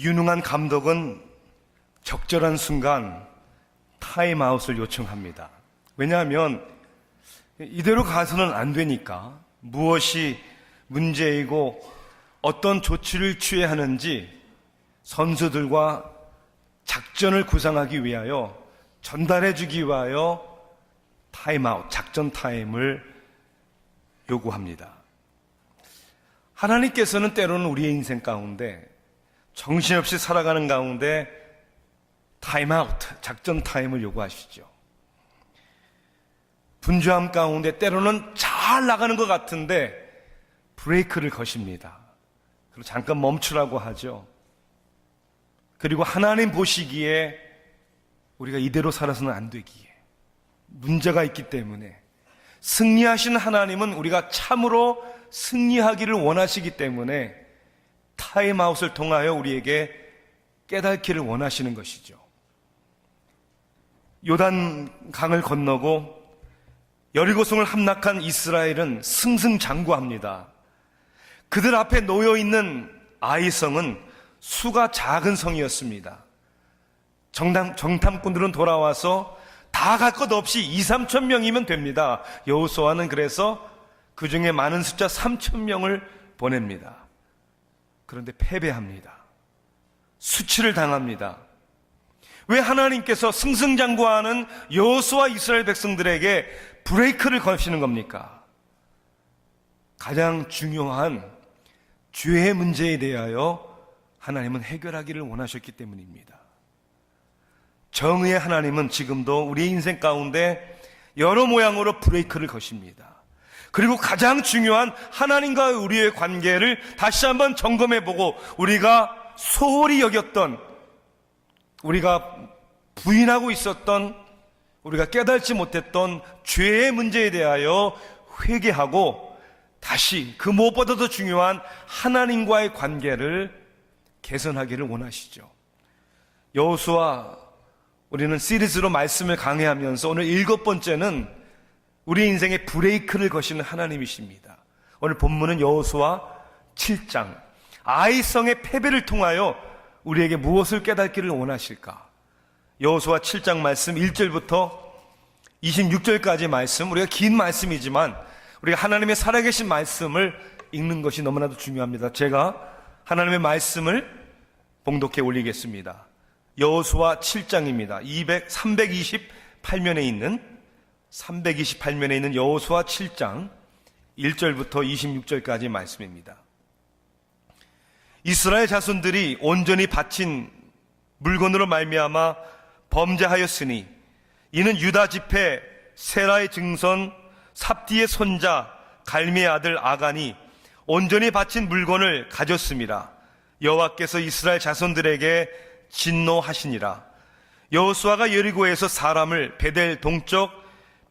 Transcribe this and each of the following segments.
유능한 감독은 적절한 순간 타임아웃을 요청합니다. 왜냐하면 이대로 가서는 안 되니까 무엇이 문제이고 어떤 조치를 취해야 하는지 선수들과 작전을 구상하기 위하여 전달해 주기 위하여 타임아웃, 작전 타임을 요구합니다. 하나님께서는 때로는 우리의 인생 가운데 정신없이 살아가는 가운데 타임아웃, 작전 타임을 요구하시죠. 분주함 가운데 때로는 잘 나가는 것 같은데 브레이크를 거십니다. 그리고 잠깐 멈추라고 하죠. 그리고 하나님 보시기에 우리가 이대로 살아서는 안 되기에 문제가 있기 때문에 승리하신 하나님은 우리가 참으로 승리하기를 원하시기 때문에 타임아웃을 통하여 우리에게 깨닫기를 원하시는 것이죠. 요단강을 건너고 여리고성을 함락한 이스라엘은 승승장구합니다. 그들 앞에 놓여있는 아이성은 수가 작은 성이었습니다. 정탐꾼들은 돌아와서 다 갈 것 없이 2-3천 명이면 됩니다. 여호수아는 그래서 그 중에 많은 숫자 3천 명을 보냅니다. 그런데 패배합니다. 수치를 당합니다. 왜 하나님께서 승승장구하는 여호수아 이스라엘 백성들에게 브레이크를 거시는 겁니까? 가장 중요한 죄의 문제에 대하여 하나님은 해결하기를 원하셨기 때문입니다. 정의의 하나님은 지금도 우리의 인생 가운데 여러 모양으로 브레이크를 거십니다. 그리고 가장 중요한 하나님과 우리의 관계를 다시 한번 점검해보고 우리가 소홀히 여겼던, 우리가 부인하고 있었던, 우리가 깨닫지 못했던 죄의 문제에 대하여 회개하고 다시 그 무엇보다도 중요한 하나님과의 관계를 개선하기를 원하시죠. 여호수아, 우리는 시리즈로 말씀을 강해하면서 오늘 7번째는 우리 인생의 브레이크를 거시는 하나님이십니다. 오늘 본문은 여호수아 7장, 아이성의 패배를 통하여 우리에게 무엇을 깨닫기를 원하실까? 여호수아 7장 말씀 1절부터 26절까지 말씀, 우리가 긴 말씀이지만 우리가 하나님의 살아계신 말씀을 읽는 것이 너무나도 중요합니다. 제가 하나님의 말씀을 봉독해 올리겠습니다. 여호수아 7장입니다. 328면에 있는 여호수아 7장 1절부터 26절까지 말씀입니다. 이스라엘 자손들이 온전히 바친 물건으로 말미암아 범죄하였으니 이는 유다 지파 세라의 증손 삽디의 손자 갈미의 아들 아간이 온전히 바친 물건을 가졌습니다. 여호와께서 이스라엘 자손들에게 진노하시니라. 여호수아가 여리고에서 사람을 베델 동쪽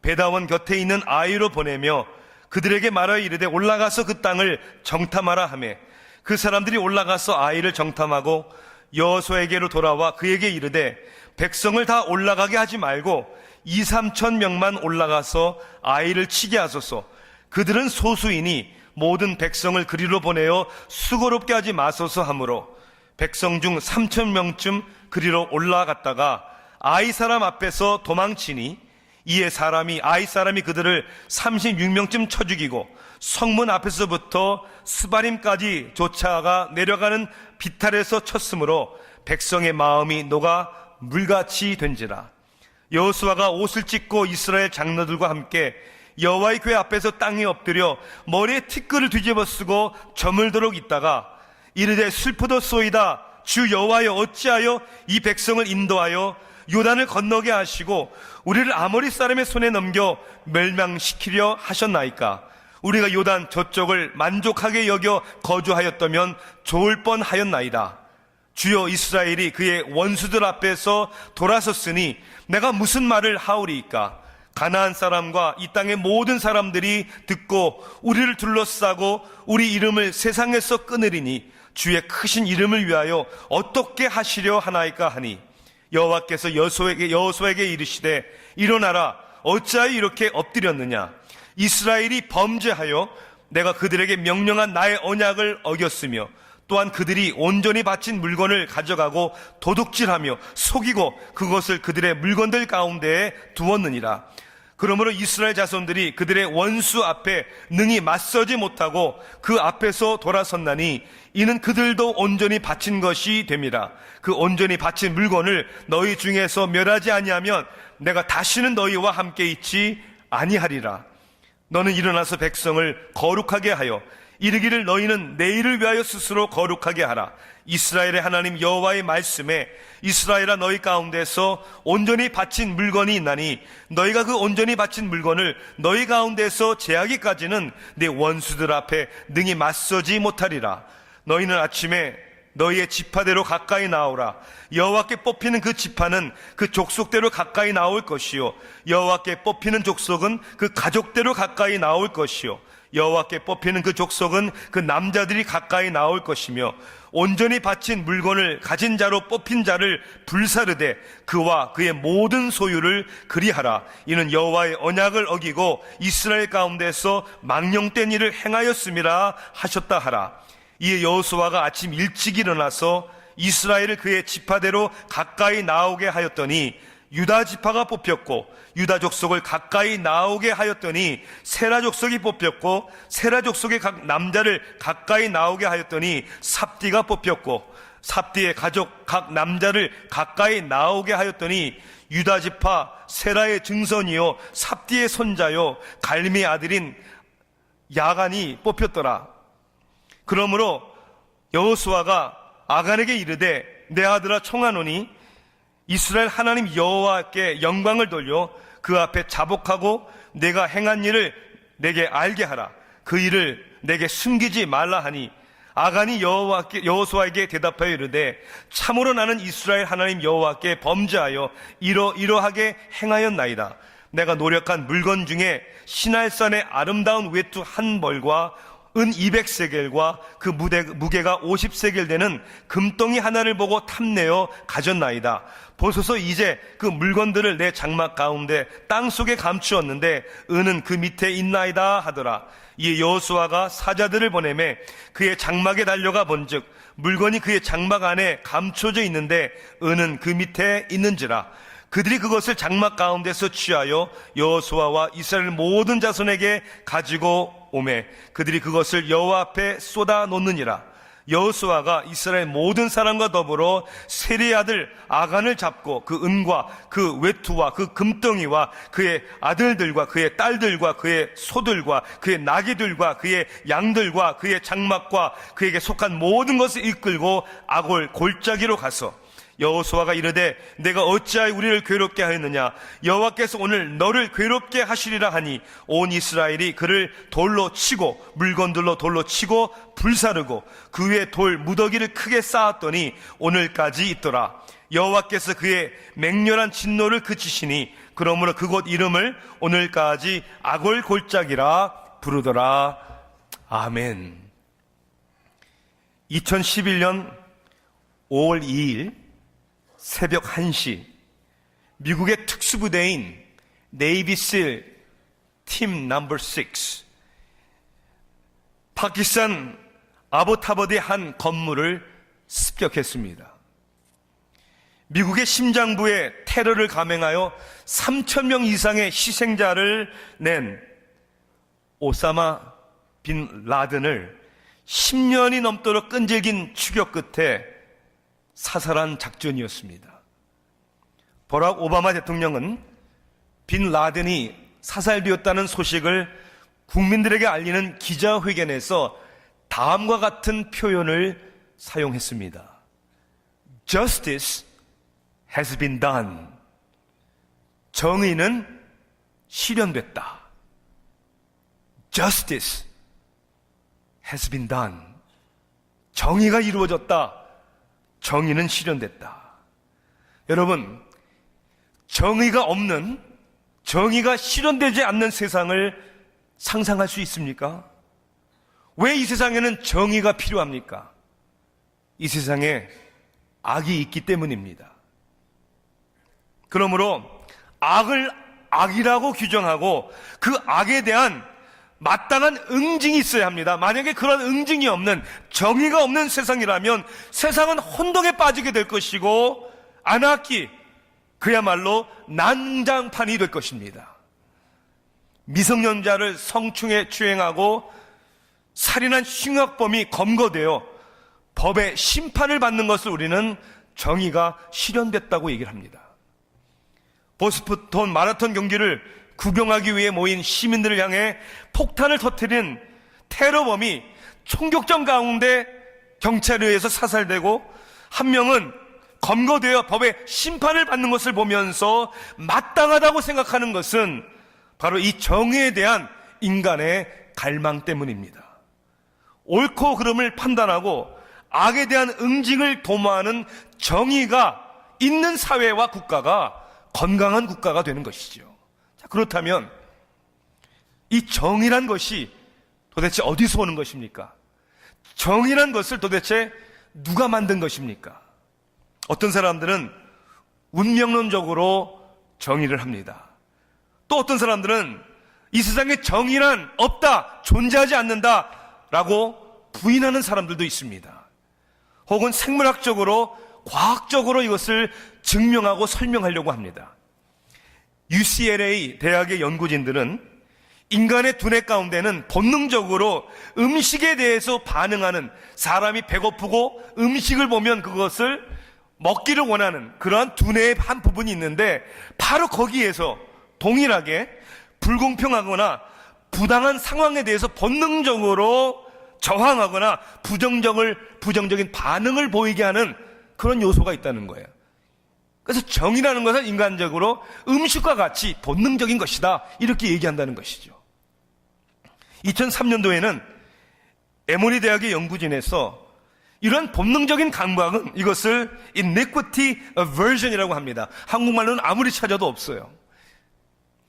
베다원 곁에 있는 아이로 보내며 그들에게 말하여 이르되 올라가서 그 땅을 정탐하라 하매 그 사람들이 올라가서 아이를 정탐하고 여호수아에게로 돌아와 그에게 이르되 백성을 다 올라가게 하지 말고 2-3천 명만 올라가서 아이를 치게 하소서. 그들은 소수이니 모든 백성을 그리로 보내어 수고롭게 하지 마소서 하므로 백성 중 3천 명쯤 그리로 올라갔다가 아이 사람 앞에서 도망치니 이에 아이 사람이 그들을 36명쯤 쳐 죽이고 성문 앞에서부터 스바림까지 쫓아가 내려가는 비탈에서 쳤으므로 백성의 마음이 녹아 물같이 된지라. 여호수아가 옷을 찢고 이스라엘 장로들과 함께 여호와의 궤 앞에서 땅에 엎드려 머리에 티끌을 뒤집어 쓰고 저물도록 있다가 이르되 슬프도소이다. 주 여호와여 어찌하여 이 백성을 인도하여 요단을 건너게 하시고 우리를 아모리 사람의 손에 넘겨 멸망시키려 하셨나이까? 우리가 요단 저쪽을 만족하게 여겨 거주하였다면 좋을 뻔하였나이다. 주여 이스라엘이 그의 원수들 앞에서 돌아섰으니 내가 무슨 말을 하오리이까? 가나안 사람과 이 땅의 모든 사람들이 듣고 우리를 둘러싸고 우리 이름을 세상에서 끊으리니 주의 크신 이름을 위하여 어떻게 하시려 하나이까 하니 여호와께서 여호수아에게 이르시되 일어나라. 어찌하여 이렇게 엎드렸느냐? 이스라엘이 범죄하여 내가 그들에게 명령한 나의 언약을 어겼으며 또한 그들이 온전히 바친 물건을 가져가고 도둑질하며 속이고 그것을 그들의 물건들 가운데에 두었느니라. 그러므로 이스라엘 자손들이 그들의 원수 앞에 능히 맞서지 못하고 그 앞에서 돌아섰나니 이는 그들도 온전히 바친 것이 됨이라. 그 온전히 바친 물건을 너희 중에서 멸하지 아니하면 내가 다시는 너희와 함께 있지 아니하리라. 너는 일어나서 백성을 거룩하게 하여 이르기를 너희는 내일을 위하여 스스로 거룩하게 하라. 이스라엘의 하나님 여호와의 말씀에 이스라엘아 너희 가운데서 온전히 바친 물건이 있나니 너희가 그 온전히 바친 물건을 너희 가운데서 제하기까지는 내 원수들 앞에 능히 맞서지 못하리라. 너희는 아침에 너희의 지파대로 가까이 나오라. 여호와께 뽑히는 그 지파는 그 족속대로 가까이 나올 것이요 여호와께 뽑히는 족속은 그 가족대로 가까이 나올 것이요 여호와께 뽑히는 그 족속은 그 남자들이 가까이 나올 것이며 온전히 바친 물건을 가진 자로 뽑힌 자를 불사르되 그와 그의 모든 소유를 그리하라. 이는 여호와의 언약을 어기고 이스라엘 가운데서 망령된 일을 행하였음이라 하셨다 하라. 이에 여호수아가 아침 일찍 일어나서 이스라엘을 그의 지파대로 가까이 나오게 하였더니 유다 지파가 뽑혔고 유다 족속을 가까이 나오게 하였더니 세라 족속이 뽑혔고 세라 족속의 각 남자를 가까이 나오게 하였더니 삽디가 뽑혔고 삽디의 가족 각 남자를 가까이 나오게 하였더니 유다 지파 세라의 증손이요 삽디의 손자요 갈미의 아들인 야간이 뽑혔더라. 그러므로 여호수아가 아간에게 이르되 내 아들아 청하노니 이스라엘 하나님 여호와께 영광을 돌려 그 앞에 자복하고 내가 행한 일을 내게 알게 하라. 그 일을 내게 숨기지 말라 하니 아간이 여호수아에게 대답하여 이르되 참으로 나는 이스라엘 하나님 여호와께 범죄하여 이러하게 행하였나이다. 내가 노력한 물건 중에 시날산의 아름다운 외투 한 벌과 은 200세겔과 그 무게가 50세겔 되는 금덩이 하나를 보고 탐내어 가졌나이다. 보소서 이제 그 물건들을 내 장막 가운데 땅속에 감추었는데 은은 그 밑에 있나이다 하더라. 이에 여호수아가 사자들을 보내매 그의 장막에 달려가 본즉 물건이 그의 장막 안에 감춰져 있는데 은은 그 밑에 있는지라. 그들이 그것을 장막 가운데서 취하여 여호수아와 이스라엘 모든 자손에게 가지고 오매 그들이 그것을 여호와 앞에 쏟아 놓느니라. 여호수아가 이스라엘 모든 사람과 더불어 세리의 아들 아간을 잡고 그 은과 그 외투와 그 금덩이와 그의 아들들과 그의 딸들과 그의 소들과 그의 나귀들과 그의 양들과 그의 장막과 그에게 속한 모든 것을 이끌고 아골 골짜기로 가서 여호수아가 이르되 내가 어찌하여 우리를 괴롭게 하였느냐. 여호와께서 오늘 너를 괴롭게 하시리라 하니 온 이스라엘이 그를 돌로 치고 물건들로 돌로 치고 불사르고 그 위에 돌 무더기를 크게 쌓았더니 오늘까지 있더라. 여호와께서 그의 맹렬한 진노를 그치시니 그러므로 그곳 이름을 오늘까지 아골 골짜기라 부르더라. 아멘. 2011년 5월 2일 새벽 1시 미국의 특수부대인 네이비실 팀 넘버 6 파키스탄 아보타바드의 한 건물을 습격했습니다. 미국의 심장부에 테러를 감행하여 3,000명 이상의 희생자를 낸 오사마 빈 라든을 10년이 넘도록 끈질긴 추격 끝에 사살한 작전이었습니다. 버락 오바마 대통령은 빈 라든이 사살되었다는 소식을 국민들에게 알리는 기자회견에서 다음과 같은 표현을 사용했습니다. Justice has been done. 정의는 실현됐다. Justice has been done. 정의가 이루어졌다. 정의는 실현됐다. 여러분, 정의가 없는, 정의가 실현되지 않는 세상을 상상할 수 있습니까? 왜 이 세상에는 정의가 필요합니까? 이 세상에 악이 있기 때문입니다. 그러므로 악을 악이라고 규정하고 그 악에 대한 마땅한 응징이 있어야 합니다. 만약에 그런 응징이 없는, 정의가 없는 세상이라면 세상은 혼동에 빠지게 될 것이고 안악기, 그야말로 난장판이 될 것입니다. 미성년자를 성추행에 추행하고 살인한 흉악범이 검거되어 법의 심판을 받는 것을 우리는 정의가 실현됐다고 얘기를 합니다. 보스턴 마라톤 경기를 구경하기 위해 모인 시민들을 향해 폭탄을 터뜨린 테러범이 총격전 가운데 경찰에 의해서 사살되고 한 명은 검거되어 법의 심판을 받는 것을 보면서 마땅하다고 생각하는 것은 바로 이 정의에 대한 인간의 갈망 때문입니다. 옳고 그름을 판단하고 악에 대한 응징을 도모하는 정의가 있는 사회와 국가가 건강한 국가가 되는 것이죠. 자, 그렇다면 이 정의란 것이 도대체 어디서 오는 것입니까? 정의란 것을 도대체 누가 만든 것입니까? 어떤 사람들은 운명론적으로 정의를 합니다. 또 어떤 사람들은 이 세상에 정의란 없다, 존재하지 않는다 라고 부인하는 사람들도 있습니다. 혹은 생물학적으로, 과학적으로 이것을 증명하고 설명하려고 합니다. UCLA 대학의 연구진들은 인간의 두뇌 가운데는 본능적으로 음식에 대해서 반응하는, 사람이 배고프고 음식을 보면 그것을 먹기를 원하는 그러한 두뇌의 한 부분이 있는데, 바로 거기에서 동일하게 불공평하거나 부당한 상황에 대해서 본능적으로 저항하거나 부정적인 반응을 보이게 하는 그런 요소가 있다는 거예요. 그래서 정의라는 것은 인간적으로 음식과 같이 본능적인 것이다, 이렇게 얘기한다는 것이죠. 2003년도에는 에모리 대학의 연구진에서 이런 본능적인 감각은 이것을 iniquity aversion이라고 합니다. 한국말로는 아무리 찾아도 없어요.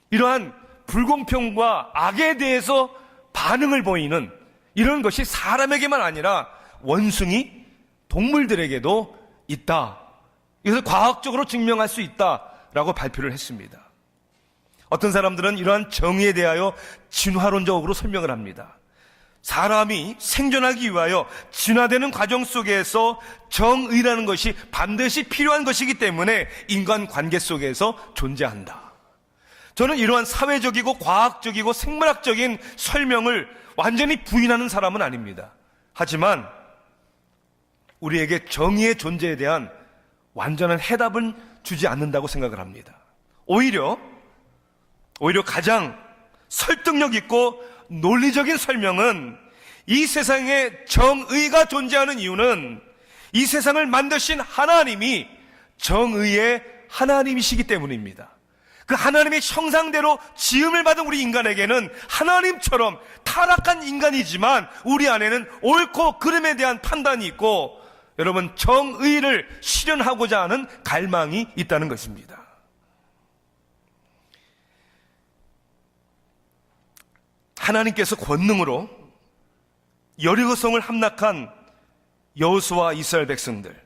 이러한 불공평과 악에 대해서 반응을 보이는 이런 것이 사람에게만 아니라 원숭이, 동물들에게도 있다. 이것을 과학적으로 증명할 수 있다라고 발표를 했습니다. 어떤 사람들은 이러한 정의에 대하여 진화론적으로 설명을 합니다. 사람이 생존하기 위하여 진화되는 과정 속에서 정의라는 것이 반드시 필요한 것이기 때문에 인간관계 속에서 존재한다. 저는 이러한 사회적이고 과학적이고 생물학적인 설명을 완전히 부인하는 사람은 아닙니다. 하지만 우리에게 정의의 존재에 대한 완전한 해답은 주지 않는다고 생각을 합니다. 오히려 가장 설득력 있고 논리적인 설명은 이 세상에 정의가 존재하는 이유는 이 세상을 만드신 하나님이 정의의 하나님이시기 때문입니다. 그 하나님의 형상대로 지음을 받은 우리 인간에게는 하나님처럼 타락한 인간이지만 우리 안에는 옳고 그름에 대한 판단이 있고, 여러분, 정의를 실현하고자 하는 갈망이 있다는 것입니다. 하나님께서 권능으로 여리고성을 함락한 여호수아와 이스라엘 백성들,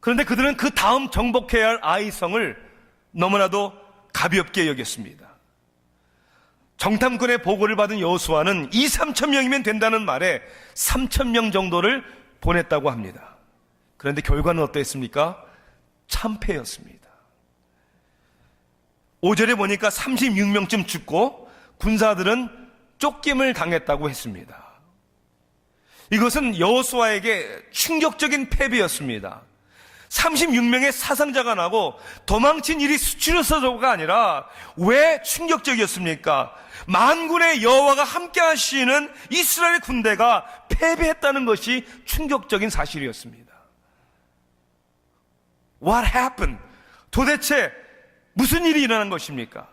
그런데 그들은 그 다음 정복해야 할 아이성을 너무나도 가볍게 여겼습니다. 정탐꾼의 보고를 받은 여호수아는 2-3천 명이면 된다는 말에 3천 명 정도를 보냈다고 합니다. 그런데 결과는 어떠했습니까? 참패였습니다. 5절에 보니까 36명쯤 죽고 군사들은 쫓김을 당했다고 했습니다. 이것은 여호수아에게 충격적인 패배였습니다. 36명의 사상자가 나고 도망친 일이 수치스러워서가 아니라 왜 충격적이었습니까? 만군의 여호와가 함께 하시는 이스라엘 군대가 패배했다는 것이 충격적인 사실이었습니다. What happened? 도대체 무슨 일이 일어난 것입니까?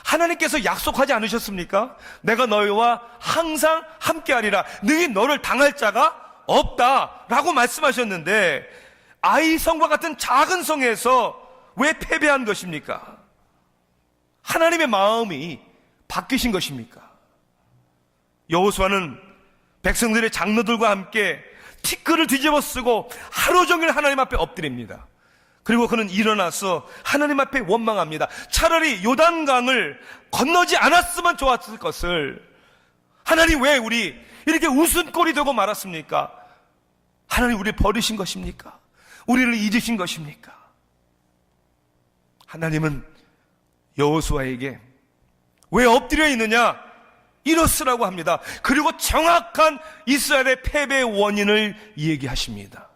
하나님께서 약속하지 않으셨습니까? 내가 너희와 항상 함께하리라, 너희 너를 당할 자가 없다라고 말씀하셨는데 아이성과 같은 작은 성에서 왜 패배한 것입니까? 하나님의 마음이 바뀌신 것입니까? 여호수아는 백성들의 장로들과 함께 티끌을 뒤집어 쓰고 하루 종일 하나님 앞에 엎드립니다. 그리고 그는 일어나서 하나님 앞에 원망합니다. 차라리 요단강을 건너지 않았으면 좋았을 것을, 하나님 왜 우리 이렇게 웃음꼴이 되고 말았습니까? 하나님 우리를 버리신 것입니까? 우리를 잊으신 것입니까? 하나님은 여호수아에게 왜 엎드려 있느냐? 일어서라고 합니다. 그리고 정확한 이스라엘의 패배의 원인을 얘기하십니다.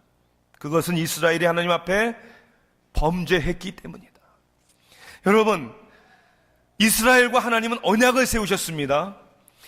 그것은 이스라엘이 하나님 앞에 범죄했기 때문이다. 여러분, 이스라엘과 하나님은 언약을 세우셨습니다.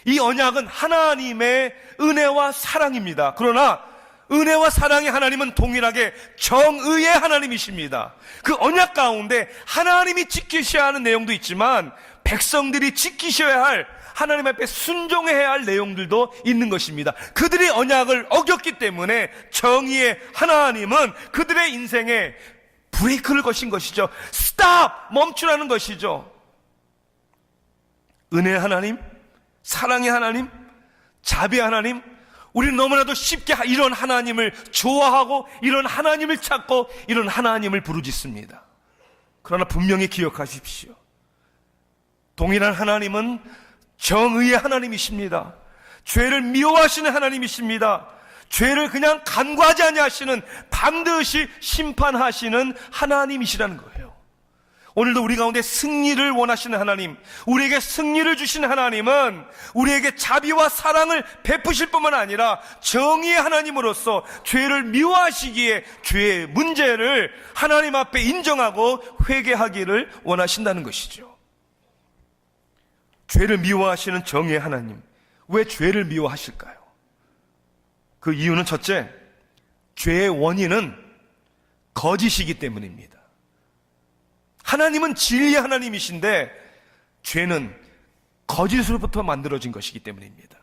이 언약은 하나님의 은혜와 사랑입니다. 그러나 은혜와 사랑의 하나님은 동일하게 정의의 하나님이십니다. 그 언약 가운데 하나님이 지키셔야 하는 내용도 있지만 백성들이 지키셔야 할, 하나님 앞에 순종해야 할 내용들도 있는 것입니다. 그들이 언약을 어겼기 때문에 정의의 하나님은 그들의 인생에 브레이크를 거신 것이죠. 스탑! 멈추라는 것이죠. 은혜의 하나님, 사랑의 하나님, 자비의 하나님, 우리는 너무나도 쉽게 이런 하나님을 좋아하고 이런 하나님을 찾고 이런 하나님을 부르짖습니다. 그러나 분명히 기억하십시오. 동일한 하나님은 정의의 하나님이십니다. 죄를 미워하시는 하나님이십니다. 죄를 그냥 간과하지 아니하시는, 반드시 심판하시는 하나님이시라는 거예요. 오늘도 우리 가운데 승리를 원하시는 하나님, 우리에게 승리를 주시는 하나님은 우리에게 자비와 사랑을 베푸실 뿐만 아니라 정의의 하나님으로서 죄를 미워하시기에 죄의 문제를 하나님 앞에 인정하고 회개하기를 원하신다는 것이죠. 죄를 미워하시는 정의의 하나님, 왜 죄를 미워하실까요? 그 이유는 첫째, 죄의 원인은 거짓이기 때문입니다. 하나님은 진리의 하나님이신데 죄는 거짓으로부터 만들어진 것이기 때문입니다.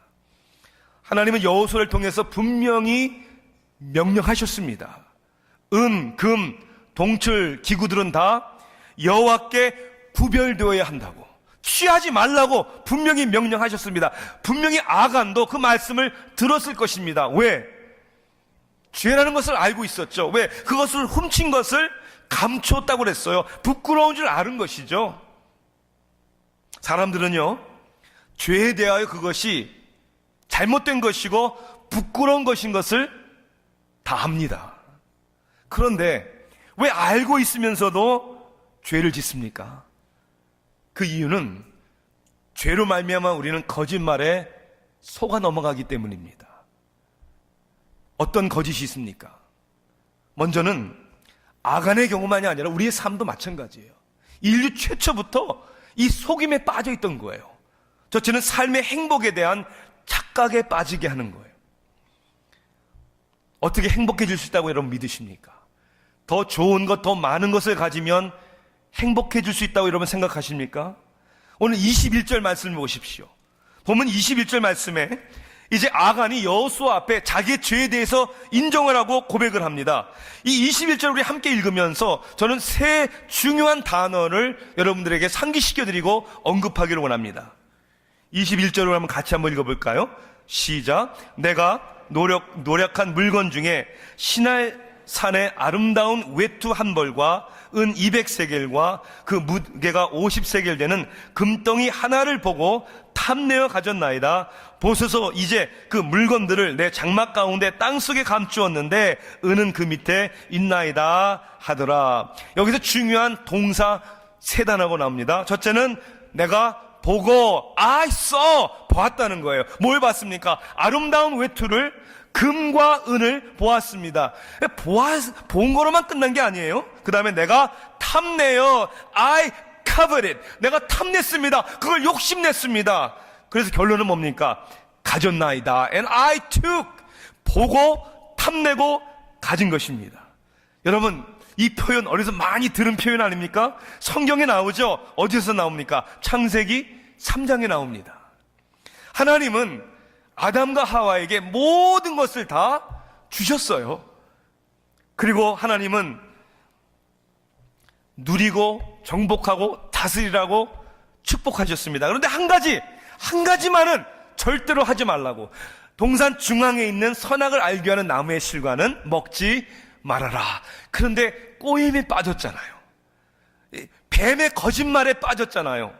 하나님은 여호수아를 통해서 분명히 명령하셨습니다. 은, 금, 동철, 기구들은 다 여호와께 구별되어야 한다고, 취하지 말라고 분명히 명령하셨습니다. 분명히 아간도 그 말씀을 들었을 것입니다. 왜? 죄라는 것을 알고 있었죠. 왜? 그것을 훔친 것을 감추었다고 그랬어요. 부끄러운 줄 아는 것이죠. 사람들은요, 죄에 대하여 그것이 잘못된 것이고 부끄러운 것인 것을 다 압니다. 그런데 왜 알고 있으면서도 죄를 짓습니까? 그 이유는 죄로 말미암아 우리는 거짓말에 속아 넘어가기 때문입니다. 어떤 거짓이 있습니까? 먼저는 아간의 경우만이 아니라 우리의 삶도 마찬가지예요. 인류 최초부터 이 속임에 빠져 있던 거예요. 첫째는 삶의 행복에 대한 착각에 빠지게 하는 거예요. 어떻게 행복해질 수 있다고 여러분 믿으십니까? 더 좋은 것, 더 많은 것을 가지면 행복해질 수 있다고 여러분 생각하십니까? 오늘 21절 말씀을 보십시오. 보면 21절 말씀에 이제 아간이 여호수아 앞에 자기의 죄에 대해서 인정을 하고 고백을 합니다. 이 21절 우리 함께 읽으면서 저는 세 중요한 단어를 여러분들에게 상기시켜드리고 언급하기를 원합니다. 21절을 한번 같이 한번 읽어볼까요? 시작. 내가 노력한 물건 중에 시날산의 아름다운 외투 한 벌과 은 200세겔과 그 무게가 50세겔 되는 금덩이 하나를 보고 탐내어 가졌나이다. 보소서, 이제 그 물건들을 내 장막 가운데 땅속에 감추었는데 은은 그 밑에 있나이다 하더라. 여기서 중요한 동사 세 단어가 나옵니다. 첫째는 내가 보고, I saw, 보았다는 거예요. 뭘 봤습니까? 아름다운 외투를, 금과 은을 보았습니다. 본 거로만 끝난 게 아니에요. 그 다음에 내가 탐내어, I coveted, 내가 탐냈습니다. 그걸 욕심냈습니다. 그래서 결론은 뭡니까? 가졌나이다. And I took, 보고 탐내고 가진 것입니다. 여러분, 이 표현 어디서 많이 들은 표현 아닙니까? 성경에 나오죠? 어디서 나옵니까? 창세기 3장에 나옵니다. 하나님은 아담과 하와에게 모든 것을 다 주셨어요. 그리고 하나님은 누리고 정복하고 다스리라고 축복하셨습니다. 그런데 한 가지만은 절대로 하지 말라고. 동산 중앙에 있는 선악을 알게 하는 나무의 실과는 먹지 말아라. 그런데 꼬임에 빠졌잖아요. 뱀의 거짓말에 빠졌잖아요.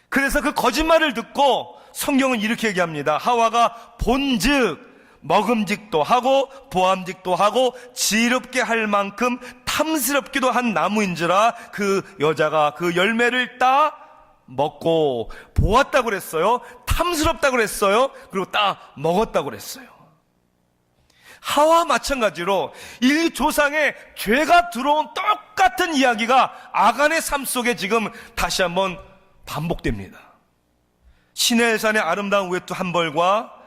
그래서 그 거짓말을 듣고 성경은 이렇게 얘기합니다. 하와가 본즉 먹음직도 하고 보암직도 하고 지혜롭게 할 만큼 탐스럽기도 한 나무인지라 그 여자가 그 열매를 따 먹고 보았다고 그랬어요. 탐스럽다고 그랬어요. 그리고 따 먹었다고 그랬어요. 하와와 마찬가지로 인류 조상의 죄가 들어온 똑같은 이야기가 아간의 삶 속에 지금 다시 한번 반복됩니다. 시내산의 아름다운 외투 한 벌과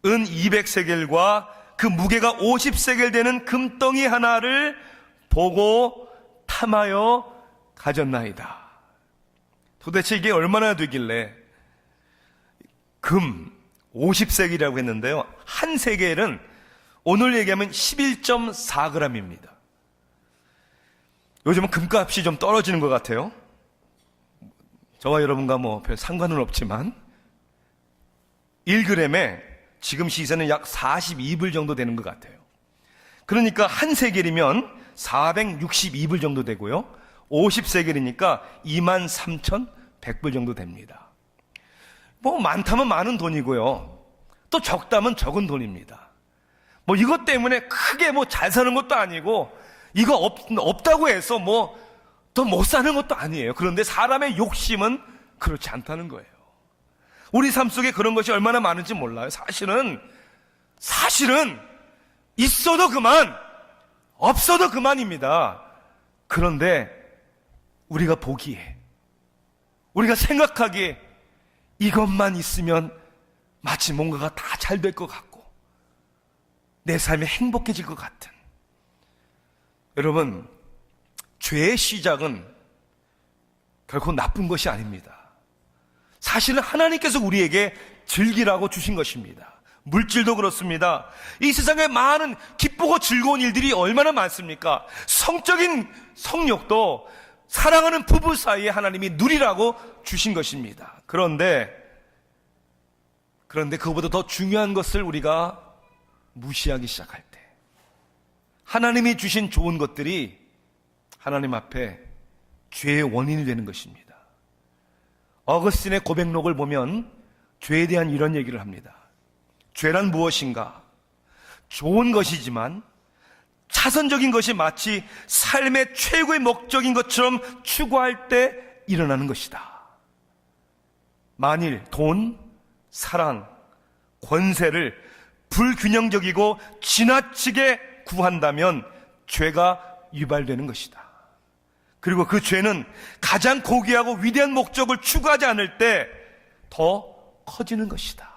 은 200세겔과 그 무게가 50세겔 되는 금덩이 하나를 보고 탐하여 가졌나이다. 도대체 이게 얼마나 되길래? 금 50세겔이라고 했는데요, 한 세겔은 오늘 얘기하면 11.4g입니다. 요즘은 금값이 좀 떨어지는 것 같아요. 저와 여러분과 뭐 별 상관은 없지만 1g에 지금 시세는 약 42불 정도 되는 것 같아요. 그러니까 한 세겔이면 462불 정도 되고요, 50세겔이니까 23,100불 정도 됩니다. 뭐 많다면 많은 돈이고요, 또 적다면 적은 돈입니다. 뭐 이것 때문에 크게 뭐 잘 사는 것도 아니고, 이거 없다고 해서 뭐 더 못 사는 것도 아니에요. 그런데 사람의 욕심은 그렇지 않다는 거예요. 우리 삶 속에 그런 것이 얼마나 많은지 몰라요. 사실은 있어도 그만, 없어도 그만입니다. 그런데 우리가 보기에, 우리가 생각하기에 이것만 있으면 마치 뭔가가 다 잘 될 것 같고 내 삶이 행복해질 것 같은. 여러분, 죄의 시작은 결코 나쁜 것이 아닙니다. 사실은 하나님께서 우리에게 즐기라고 주신 것입니다. 물질도 그렇습니다. 이 세상에 많은 기쁘고 즐거운 일들이 얼마나 많습니까? 성적인 성욕도 사랑하는 부부 사이에 하나님이 누리라고 주신 것입니다. 그런데 그것보다 더 중요한 것을 우리가 무시하기 시작할 때, 하나님이 주신 좋은 것들이 하나님 앞에 죄의 원인이 되는 것입니다. 어거스틴의 고백록을 보면 죄에 대한 이런 얘기를 합니다. 죄란 무엇인가? 좋은 것이지만 차선적인 것이 마치 삶의 최고의 목적인 것처럼 추구할 때 일어나는 것이다. 만일 돈, 사랑, 권세를 불균형적이고 지나치게 구한다면 죄가 유발되는 것이다. 그리고 그 죄는 가장 고귀하고 위대한 목적을 추구하지 않을 때 더 커지는 것이다.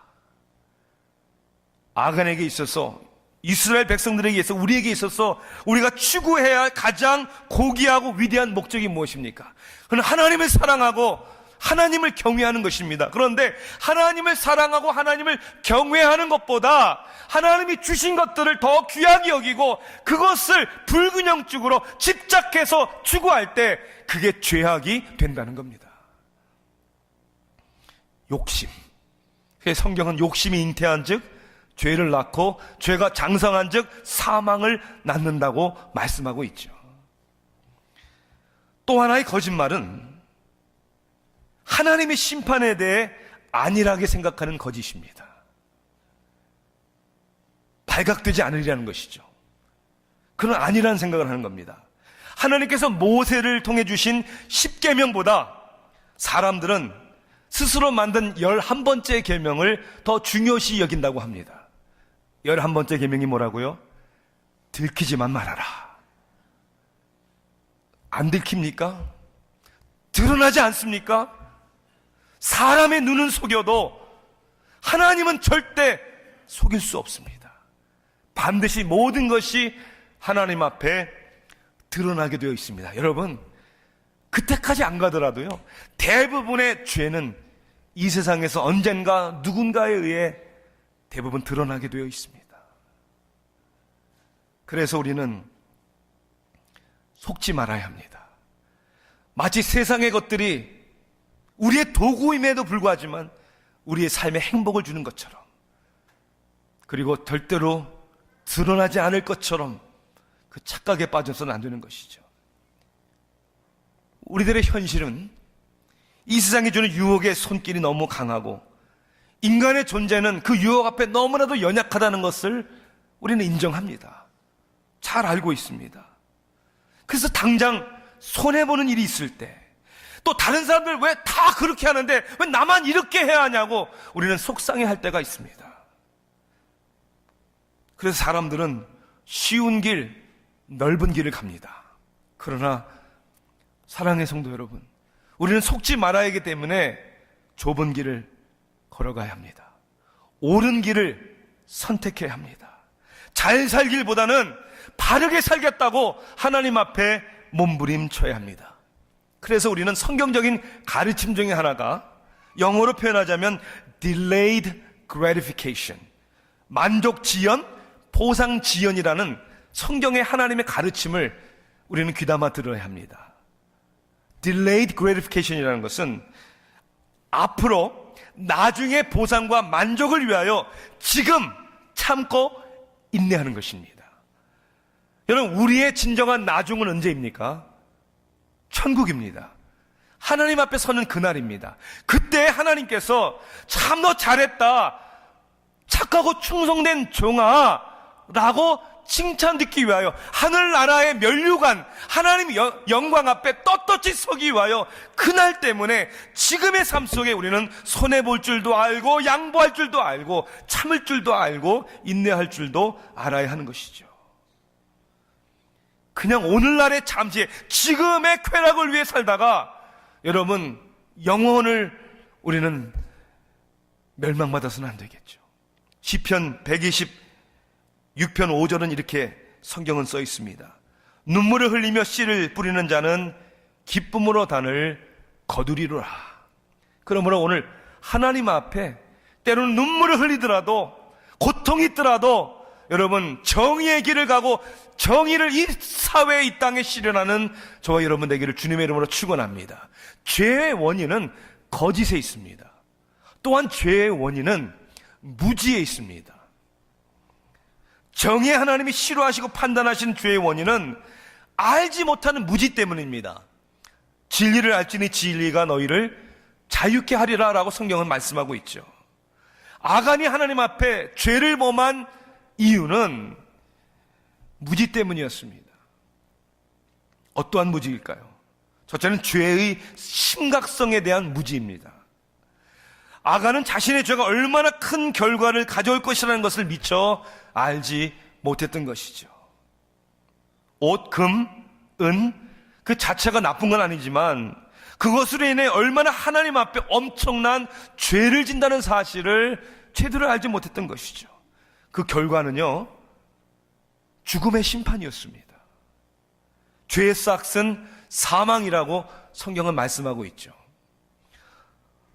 아간에게 있어서, 이스라엘 백성들에게 있어서, 우리에게 있어서 우리가 추구해야 할 가장 고귀하고 위대한 목적이 무엇입니까? 그건 하나님을 사랑하고 하나님을 경외하는 것입니다. 그런데 하나님을 사랑하고 하나님을 경외하는 것보다 하나님이 주신 것들을 더 귀하게 여기고 그것을 불균형적으로 집착해서 추구할 때 그게 죄악이 된다는 겁니다. 욕심. 성경은 욕심이 잉태한 즉 죄를 낳고 죄가 장성한 즉 사망을 낳는다고 말씀하고 있죠. 또 하나의 거짓말은 하나님의 심판에 대해 안일하게 생각하는 거짓입니다. 발각되지 않으리라는 것이죠. 그런 안일한 생각을 하는 겁니다. 하나님께서 모세를 통해 주신 10계명보다 사람들은 스스로 만든 11번째 계명을 더 중요시 여긴다고 합니다. 11번째 계명이 뭐라고요? 들키지만 말아라. 안 들킵니까? 드러나지 않습니까? 사람의 눈은 속여도 하나님은 절대 속일 수 없습니다. 반드시 모든 것이 하나님 앞에 드러나게 되어 있습니다. 여러분, 그때까지 안 가더라도요, 대부분의 죄는 이 세상에서 언젠가 누군가에 의해 대부분 드러나게 되어 있습니다. 그래서 우리는 속지 말아야 합니다. 마치 세상의 것들이 우리의 도구임에도 불구하지만 우리의 삶에 행복을 주는 것처럼, 그리고 절대로 드러나지 않을 것처럼 그 착각에 빠져서는 안 되는 것이죠. 우리들의 현실은 이 세상이 주는 유혹의 손길이 너무 강하고 인간의 존재는 그 유혹 앞에 너무나도 연약하다는 것을 우리는 인정합니다. 잘 알고 있습니다. 그래서 당장 손해보는 일이 있을 때, 또 다른 사람들 왜 다 그렇게 하는데 왜 나만 이렇게 해야 하냐고 우리는 속상해할 때가 있습니다. 그래서 사람들은 쉬운 길, 넓은 길을 갑니다. 그러나 사랑의 성도 여러분, 우리는 속지 말아야 하기 때문에 좁은 길을 걸어가야 합니다. 옳은 길을 선택해야 합니다. 잘 살길보다는 바르게 살겠다고 하나님 앞에 몸부림쳐야 합니다. 그래서 우리는 성경적인 가르침 중에 하나가 영어로 표현하자면 delayed gratification, 만족 지연, 보상 지연이라는 성경의 하나님의 가르침을 우리는 귀담아 들어야 합니다. delayed gratification이라는 것은 앞으로 나중에 보상과 만족을 위하여 지금 참고 인내하는 것입니다. 여러분, 우리의 진정한 나중은 언제입니까? 천국입니다. 하나님 앞에 서는 그날입니다. 그때 하나님께서 참 너 잘했다, 착하고 충성된 종아 라고 칭찬 듣기 위하여 하늘나라의 면류관, 하나님의 영광 앞에 떳떳이 서기 위하여 그날 때문에 지금의 삶 속에 우리는 손해볼 줄도 알고 양보할 줄도 알고 참을 줄도 알고 인내할 줄도 알아야 하는 것이죠. 그냥 오늘날의 잠시에 지금의 쾌락을 위해 살다가 여러분 영혼을 우리는 멸망받아서는 안 되겠죠. 시편 126편 5절은 이렇게 성경은 써 있습니다. 눈물을 흘리며 씨를 뿌리는 자는 기쁨으로 단을 거두리로라. 그러므로 오늘 하나님 앞에 때로는 눈물을 흘리더라도 고통이 있더라도 여러분 정의의 길을 가고 정의를 이 사회에 이 땅에 실현하는 저와 여러분 되기를 주님의 이름으로 축원합니다. 죄의 원인은 거짓에 있습니다. 또한 죄의 원인은 무지에 있습니다. 정의 하나님이 싫어하시고 판단하신 죄의 원인은 알지 못하는 무지 때문입니다. 진리를 알지니 진리가 너희를 자유케 하리라 라고 성경은 말씀하고 있죠. 아간이 하나님 앞에 죄를 범한 이유는 무지 때문이었습니다. 어떠한 무지일까요? 첫째는 죄의 심각성에 대한 무지입니다. 아간은 자신의 죄가 얼마나 큰 결과를 가져올 것이라는 것을 미처 알지 못했던 것이죠. 옷, 금, 은 그 자체가 나쁜 건 아니지만 그것으로 인해 얼마나 하나님 앞에 엄청난 죄를 진다는 사실을 제대로 알지 못했던 것이죠. 그 결과는요, 죽음의 심판이었습니다. 죄의 싹은 사망이라고 성경은 말씀하고 있죠.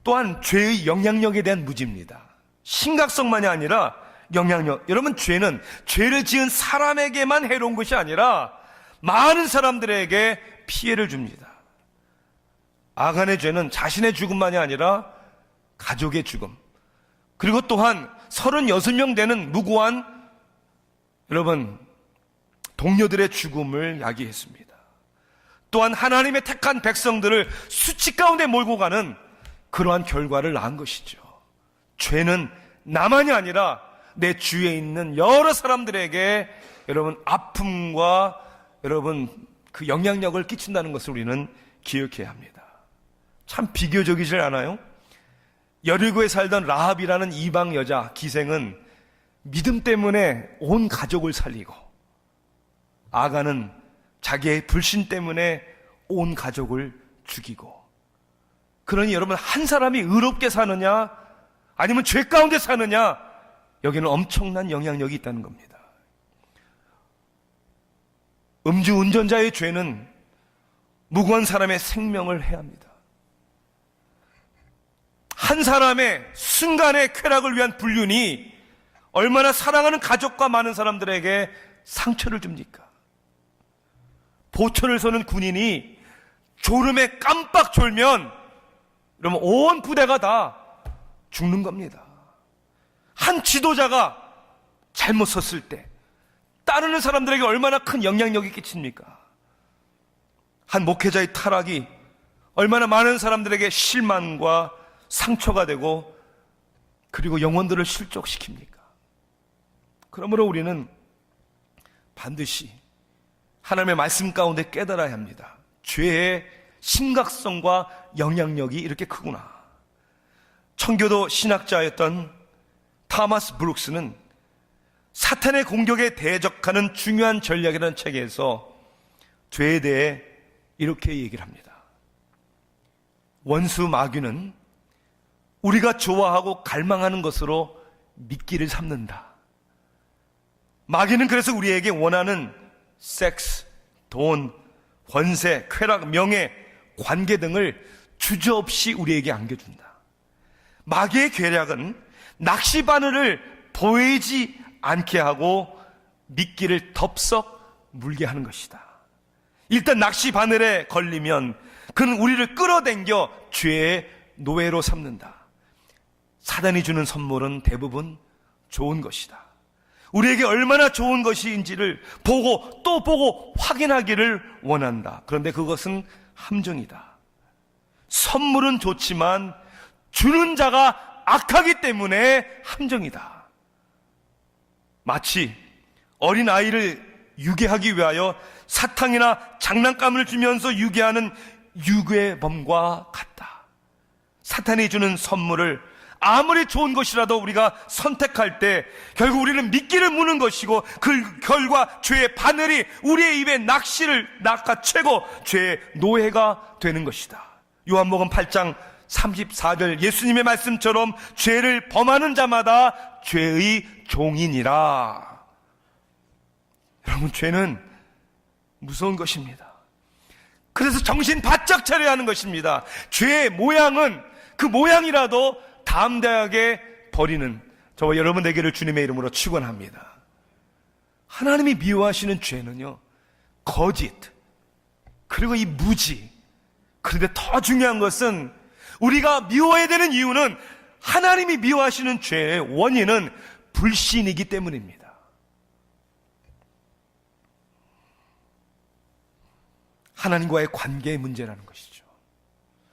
또한 죄의 영향력에 대한 무지입니다. 심각성만이 아니라 영향력. 여러분, 죄는 죄를 지은 사람에게만 해로운 것이 아니라 많은 사람들에게 피해를 줍니다. 아간의 죄는 자신의 죽음만이 아니라 가족의 죽음, 그리고 또한 36명 되는 무고한 여러분 동료들의 죽음을 야기했습니다. 또한 하나님의 택한 백성들을 수치 가운데 몰고 가는 그러한 결과를 낳은 것이죠. 죄는 나만이 아니라 내 주위에 있는 여러 사람들에게 여러분 아픔과 여러분 그 영향력을 끼친다는 것을 우리는 기억해야 합니다. 참 비교적이질 않아요? 여리고에 살던 라합이라는 이방 여자 기생은 믿음 때문에 온 가족을 살리고, 아간은 자기의 불신 때문에 온 가족을 죽이고, 그러니 여러분 한 사람이 의롭게 사느냐 아니면 죄 가운데 사느냐, 여기는 엄청난 영향력이 있다는 겁니다. 음주운전자의 죄는 무고한 사람의 생명을 해합니다. 한 사람의 순간의 쾌락을 위한 불륜이 얼마나 사랑하는 가족과 많은 사람들에게 상처를 줍니까? 보초를 서는 군인이 졸음에 깜빡 졸면 그러면 온 부대가 다 죽는 겁니다. 한 지도자가 잘못 섰을 때 따르는 사람들에게 얼마나 큰 영향력이 끼칩니까? 한 목회자의 타락이 얼마나 많은 사람들에게 실망과 상처가 되고 그리고 영혼들을 실족시킵니까? 그러므로 우리는 반드시 하나님의 말씀 가운데 깨달아야 합니다. 죄의 심각성과 영향력이 이렇게 크구나. 청교도 신학자였던 타마스 브룩스는 사탄의 공격에 대적하는 중요한 전략이라는 책에서 죄에 대해 이렇게 얘기를 합니다. 원수 마귀는 우리가 좋아하고 갈망하는 것으로 미끼를 삼는다. 마귀는 그래서 우리에게 원하는 섹스, 돈, 권세, 쾌락, 명예, 관계 등을 주저없이 우리에게 안겨준다. 마귀의 계략은 낚시 바늘을 보이지 않게 하고 미끼를 덥석 물게 하는 것이다. 일단 낚시 바늘에 걸리면 그는 우리를 끌어당겨 죄의 노예로 삼는다. 사단이 주는 선물은 대부분 좋은 것이다. 우리에게 얼마나 좋은 것인지를 보고 또 보고 확인하기를 원한다. 그런데 그것은 함정이다. 선물은 좋지만 주는 자가 악하기 때문에 함정이다. 마치 어린 아이를 유괴하기 위하여 사탕이나 장난감을 주면서 유괴하는 유괴범과 같다. 사탄이 주는 선물을 아무리 좋은 것이라도 우리가 선택할 때 결국 우리는 미끼를 무는 것이고 그 결과 죄의 바늘이 우리의 입에 낚시를 낚아채고 죄의 노예가 되는 것이다. 요한복음 8장 34절 예수님의 말씀처럼 죄를 범하는 자마다 죄의 종이니라. 여러분, 죄는 무서운 것입니다. 그래서 정신 바짝 차려야 하는 것입니다. 죄의 모양은 그 모양이라도 담대하게 버리는 저와 여러분 되기를 주님의 이름으로 축원합니다. 하나님이 미워하시는 죄는요, 거짓, 그리고 이 무지. 그런데 더 중요한 것은 우리가 미워해야 되는 이유는 하나님이 미워하시는 죄의 원인은 불신이기 때문입니다. 하나님과의 관계의 문제라는 것이죠.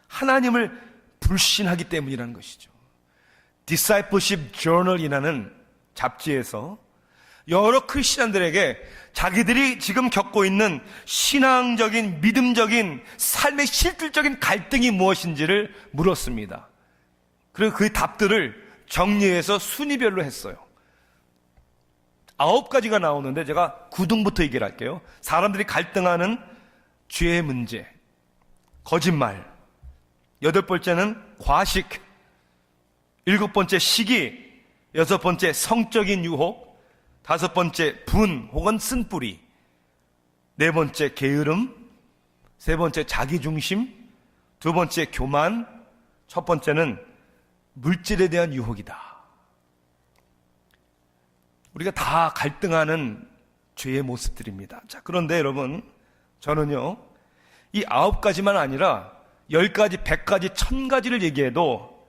하나님을 불신하기 때문이라는 것이죠. Discipleship Journal이라는 잡지에서 여러 크리스찬들에게 자기들이 지금 겪고 있는 신앙적인, 믿음적인, 삶의 실질적인 갈등이 무엇인지를 물었습니다. 그리고 그 답들을 정리해서 순위별로 했어요. 9가지가 나오는데 제가 9등부터 얘기를 할게요. 사람들이 갈등하는 죄의 문제, 거짓말, 8번째는 과식, 7번째 시기, 6번째 성적인 유혹, 5번째 분 혹은 쓴뿌리, 4번째 게으름, 3번째 자기중심, 2번째 교만, 1번째는 물질에 대한 유혹이다. 우리가 다 갈등하는 죄의 모습들입니다. 자, 그런데 여러분, 저는요, 이 9가지만 아니라 10가지, 100가지, 1000가지를 얘기해도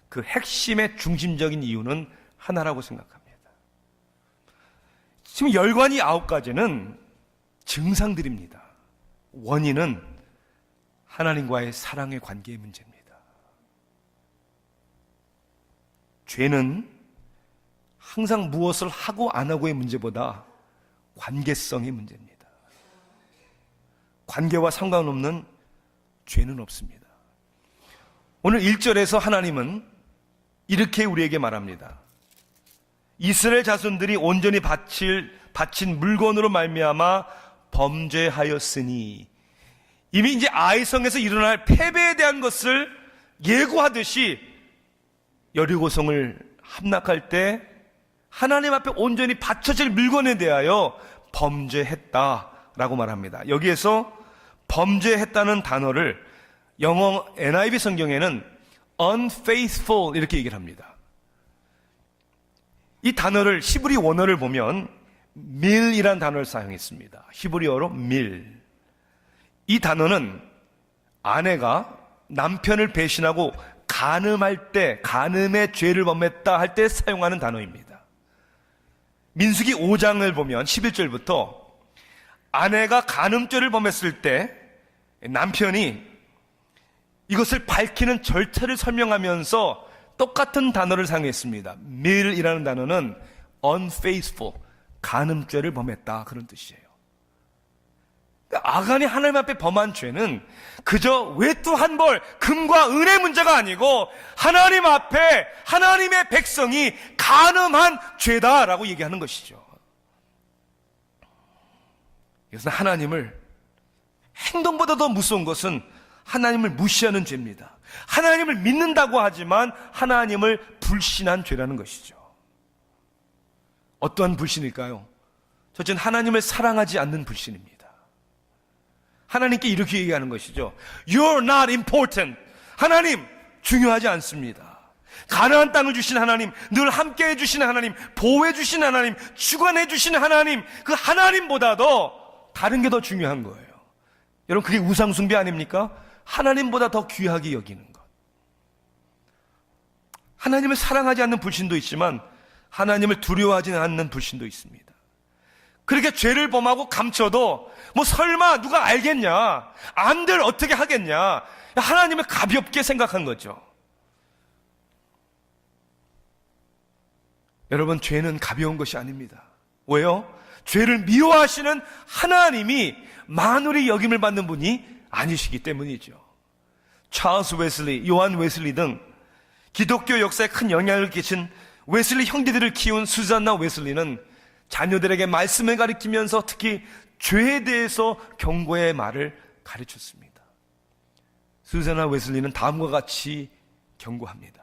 그 핵심의 중심적인 이유는 하나라고 생각합니다. 지금 열관이 9가지는 증상들입니다. 원인은 하나님과의 사랑의 관계의 문제입니다. 죄는 항상 무엇을 하고 안 하고의 문제보다 관계성의 문제입니다. 관계와 상관없는 죄는 없습니다. 오늘 1절에서 하나님은 이렇게 우리에게 말합니다. 이스라엘 자손들이 온전히 바친 물건으로 말미암아 범죄하였으니, 이미 이제 아이성에서 일어날 패배에 대한 것을 예고하듯이 여리고성을 함락할 때 하나님 앞에 온전히 바쳐질 물건에 대하여 범죄했다라고 말합니다. 여기에서 범죄했다는 단어를 영어 NIV 성경에는 unfaithful 이렇게 얘기를 합니다. 이 단어를 히브리 원어를 보면 밀이라는 단어를 사용했습니다. 히브리어로 밀. 이 단어는 아내가 남편을 배신하고 간음할 때, 간음의 죄를 범했다 할 때 사용하는 단어입니다. 민수기 5장을 보면 11절부터 아내가 간음죄를 범했을 때 남편이 이것을 밝히는 절차를 설명하면서 똑같은 단어를 사용했습니다. 밀이라는 단어는 unfaithful, 간음죄를 범했다, 그런 뜻이에요. 아간이 하나님 앞에 범한 죄는 그저 외투 한 벌, 금과 은의 문제가 아니고 하나님 앞에 하나님의 백성이 간음한 죄다라고 얘기하는 것이죠. 이것은 하나님을, 행동보다 더 무서운 것은 하나님을 무시하는 죄입니다. 하나님을 믿는다고 하지만 하나님을 불신한 죄라는 것이죠. 어떠한 불신일까요? 첫째는 하나님을 사랑하지 않는 불신입니다. 하나님께 이렇게 얘기하는 것이죠. You're not important. 하나님, 중요하지 않습니다. 가나안 땅을 주신 하나님, 늘 함께 해주시는 하나님, 보호해 주시는 하나님, 주관해 주시는 하나님, 그 하나님보다도 다른 게 더 중요한 거예요. 여러분, 그게 우상숭배 아닙니까? 하나님보다 더 귀하게 여기는 것. 하나님을 사랑하지 않는 불신도 있지만 하나님을 두려워하지 않는 불신도 있습니다. 그렇게 죄를 범하고 감춰도 뭐 설마 누가 알겠냐, 안들 어떻게 하겠냐, 하나님을 가볍게 생각한 거죠. 여러분, 죄는 가벼운 것이 아닙니다. 왜요? 죄를 미워하시는 하나님이 만월의 여김을 받는 분이 아니시기 때문이죠. 찰스 웨슬리, 요한 웨슬리 등 기독교 역사에 큰 영향을 끼친 웨슬리 형제들을 키운 수잔나 웨슬리는 자녀들에게 말씀을 가르치면서 특히 죄에 대해서 경고의 말을 가르쳤습니다. 수잔나 웨슬리는 다음과 같이 경고합니다.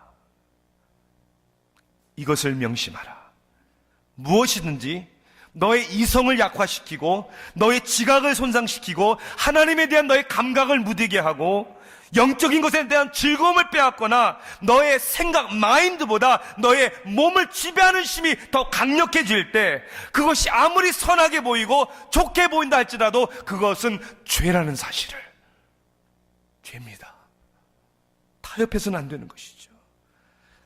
이것을 명심하라. 무엇이든지 너의 이성을 약화시키고 너의 지각을 손상시키고 하나님에 대한 너의 감각을 무디게 하고 영적인 것에 대한 즐거움을 빼앗거나 너의 생각, 마인드보다 너의 몸을 지배하는 힘이 더 강력해질 때 그것이 아무리 선하게 보이고 좋게 보인다 할지라도 그것은 죄라는 사실을, 죄입니다. 타협해서는 안 되는 것이죠.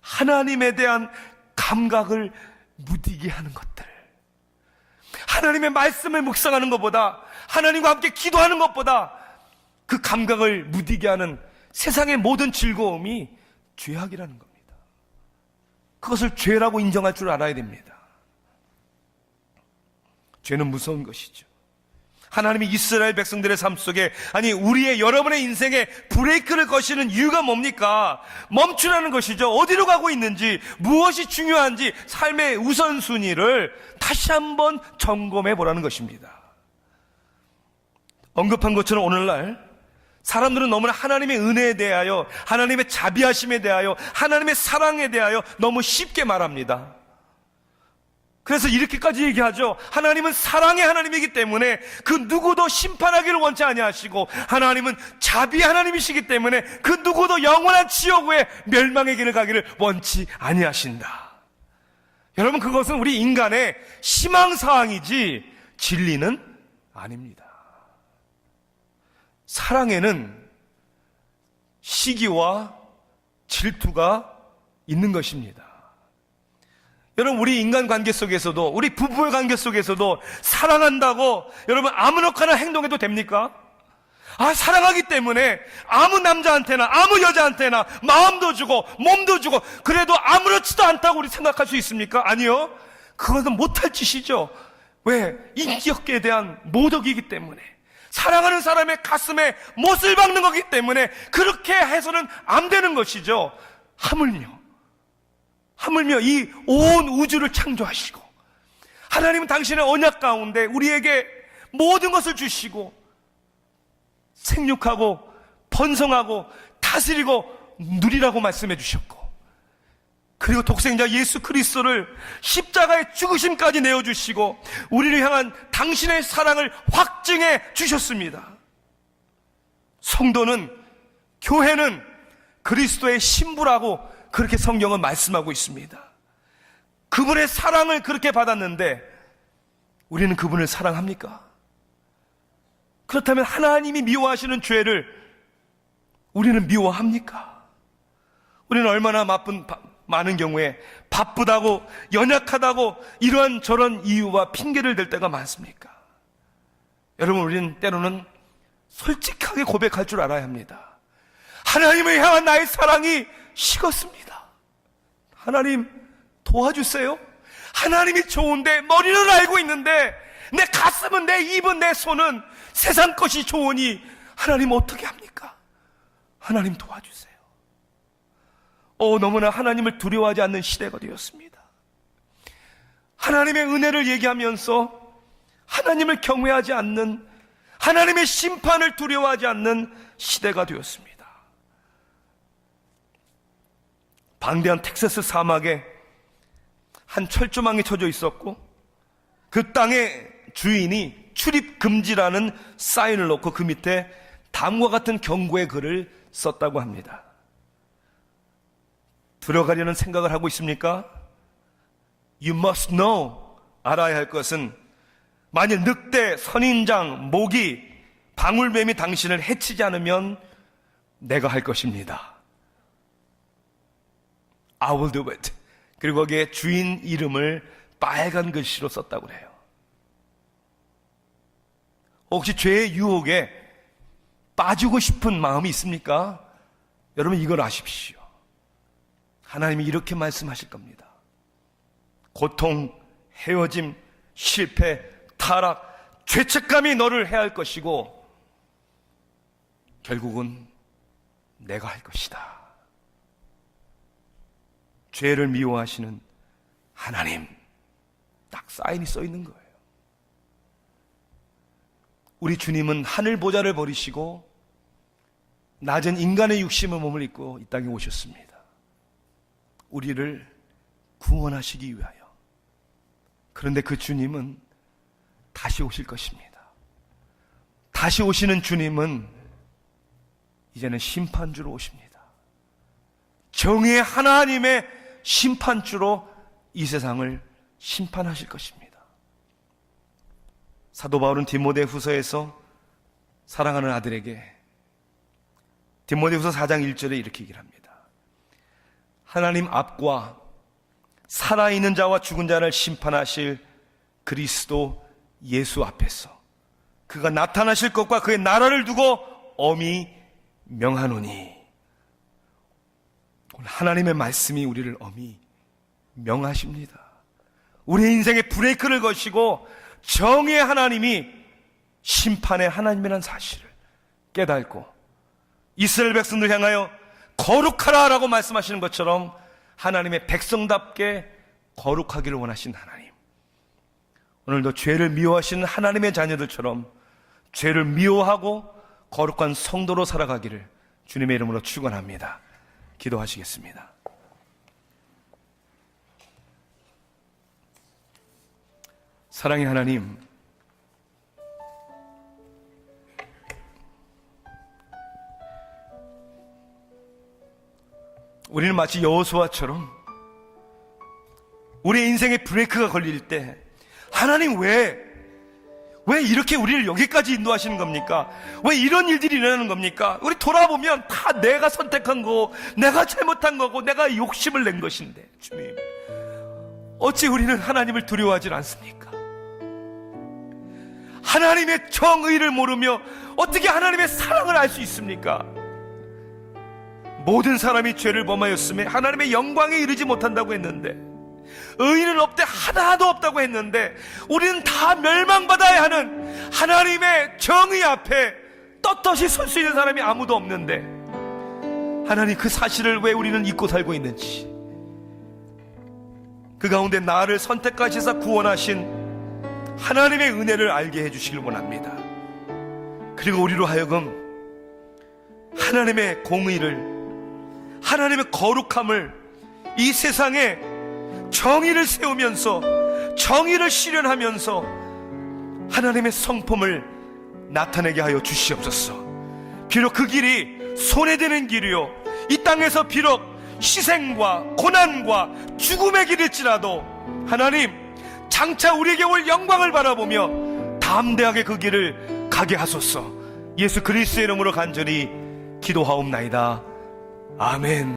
하나님에 대한 감각을 무디게 하는 것들, 하나님의 말씀을 묵상하는 것보다, 하나님과 함께 기도하는 것보다 그 감각을 무디게 하는 세상의 모든 즐거움이 죄악이라는 겁니다. 그것을 죄라고 인정할 줄 알아야 됩니다. 죄는 무서운 것이죠. 하나님이 이스라엘 백성들의 삶 속에, 아니 우리의 여러분의 인생에 브레이크를 거시는 이유가 뭡니까? 멈추라는 것이죠. 어디로 가고 있는지, 무엇이 중요한지 삶의 우선순위를 다시 한번 점검해 보라는 것입니다. 언급한 것처럼 오늘날 사람들은 너무나 하나님의 은혜에 대하여, 하나님의 자비하심에 대하여, 하나님의 사랑에 대하여 너무 쉽게 말합니다. 그래서 이렇게까지 얘기하죠. 하나님은 사랑의 하나님이기 때문에 그 누구도 심판하기를 원치 아니하시고, 하나님은 자비의 하나님이시기 때문에 그 누구도 영원한 지옥에 멸망의 길을 가기를 원치 아니하신다. 여러분, 그것은 우리 인간의 희망사항이지 진리는 아닙니다. 사랑에는 시기와 질투가 있는 것입니다. 여러분, 우리 인간 관계 속에서도, 우리 부부의 관계 속에서도 사랑한다고 여러분 아무렇게나 행동해도 됩니까? 사랑하기 때문에 아무 남자한테나 아무 여자한테나 마음도 주고 몸도 주고 그래도 아무렇지도 않다고 우리 생각할 수 있습니까? 아니요. 그것은 못할 짓이죠. 왜? 인격에 대한 모독이기 때문에, 사랑하는 사람의 가슴에 못을 박는 거기 때문에 그렇게 해서는 안 되는 것이죠. 하물며 이 온 우주를 창조하시고 하나님은 당신의 언약 가운데 우리에게 모든 것을 주시고 생육하고 번성하고 다스리고 누리라고 말씀해 주셨고, 그리고 독생자 예수 그리스도를 십자가의 죽으심까지 내어주시고 우리를 향한 당신의 사랑을 확증해 주셨습니다. 성도는, 교회는 그리스도의 신부라고 그렇게 성경은 말씀하고 있습니다. 그분의 사랑을 그렇게 받았는데 우리는 그분을 사랑합니까? 그렇다면 하나님이 미워하시는 죄를 우리는 미워합니까? 우리는 얼마나 많은 경우에 바쁘다고, 연약하다고 이러한 저런 이유와 핑계를 댈 때가 많습니까? 여러분, 우리는 때로는 솔직하게 고백할 줄 알아야 합니다. 하나님을 향한 나의 사랑이 식었습니다. 하나님 도와주세요. 하나님이 좋은데, 머리는 알고 있는데 내 가슴은, 내 입은, 내 손은 세상 것이 좋으니 하나님 어떻게 합니까? 하나님 도와주세요. 너무나 하나님을 두려워하지 않는 시대가 되었습니다. 하나님의 은혜를 얘기하면서 하나님을 경외하지 않는, 하나님의 심판을 두려워하지 않는 시대가 되었습니다. 방대한 텍사스 사막에 한 철조망이 쳐져 있었고, 그 땅의 주인이 출입 금지라는 사인을 놓고 그 밑에 다음과 같은 경고의 글을 썼다고 합니다. 들어가려는 생각을 하고 있습니까? You must know, 알아야 할 것은, 만일 늑대, 선인장, 모기, 방울뱀이 당신을 해치지 않으면 내가 할 것입니다. I will do it. 그리고 거기에 주인 이름을 빨간 글씨로 썼다고 그래요. 혹시 죄의 유혹에 빠지고 싶은 마음이 있습니까? 여러분, 이걸 아십시오. 하나님이 이렇게 말씀하실 겁니다. 고통, 헤어짐, 실패, 타락, 죄책감이 너를 해할 것이고 결국은 내가 할 것이다. 죄를 미워하시는 하나님, 딱 사인이 써 있는 거예요. 우리 주님은 하늘 보좌를 버리시고 낮은 인간의 육신의 몸을 입고 이 땅에 오셨습니다. 우리를 구원하시기 위하여. 그런데 그 주님은 다시 오실 것입니다. 다시 오시는 주님은 이제는 심판주로 오십니다. 정의의 하나님의 심판주로 이 세상을 심판하실 것입니다. 사도 바울은 디모데후서에서 사랑하는 아들에게 디모데후서 4장 1절에 이렇게 얘기를 합니다. 하나님 앞과 살아있는 자와 죽은 자를 심판하실 그리스도 예수 앞에서 그가 나타나실 것과 그의 나라를 두고 엄히 명하노니. 오늘 하나님의 말씀이 우리를 엄히 명하십니다. 우리의 인생에 브레이크를 거시고 정의의 하나님이 심판의 하나님이라는 사실을 깨닫고 이스라엘 백성들 향하여 거룩하라 라고 말씀하시는 것처럼 하나님의 백성답게 거룩하기를 원하신 하나님, 오늘도 죄를 미워하시는 하나님의 자녀들처럼 죄를 미워하고 거룩한 성도로 살아가기를 주님의 이름으로 축원합니다. 기도하시겠습니다. 사랑의 하나님, 우리는 마치 여호수아처럼 우리 인생에 브레이크가 걸릴 때 하나님 왜 이렇게 우리를 여기까지 인도하시는 겁니까? 왜 이런 일들이 일어나는 겁니까? 우리 돌아보면 다 내가 선택한 거고 내가 잘못한 거고 내가 욕심을 낸 것인데 주님, 어찌 우리는 하나님을 두려워하지 않습니까? 하나님의 정의를 모르며 어떻게 하나님의 사랑을 알 수 있습니까? 모든 사람이 죄를 범하였음에 하나님의 영광에 이르지 못한다고 했는데, 의인은 없대 하나도 없다고 했는데, 우리는 다 멸망받아야 하는 하나님의 정의 앞에 떳떳이 설 수 있는 사람이 아무도 없는데, 하나님 그 사실을 왜 우리는 잊고 살고 있는지, 그 가운데 나를 선택하셔서 구원하신 하나님의 은혜를 알게 해주시길 원합니다. 그리고 우리로 하여금 하나님의 공의를, 하나님의 거룩함을, 이 세상에 정의를 세우면서 정의를 실현하면서 하나님의 성품을 나타내게 하여 주시옵소서. 비록 그 길이 손해되는 길이요, 이 땅에서 비록 희생과 고난과 죽음의 길일지라도 하나님 장차 우리에게 올 영광을 바라보며 담대하게 그 길을 가게 하소서. 예수 그리스도의 이름으로 간절히 기도하옵나이다. 아멘.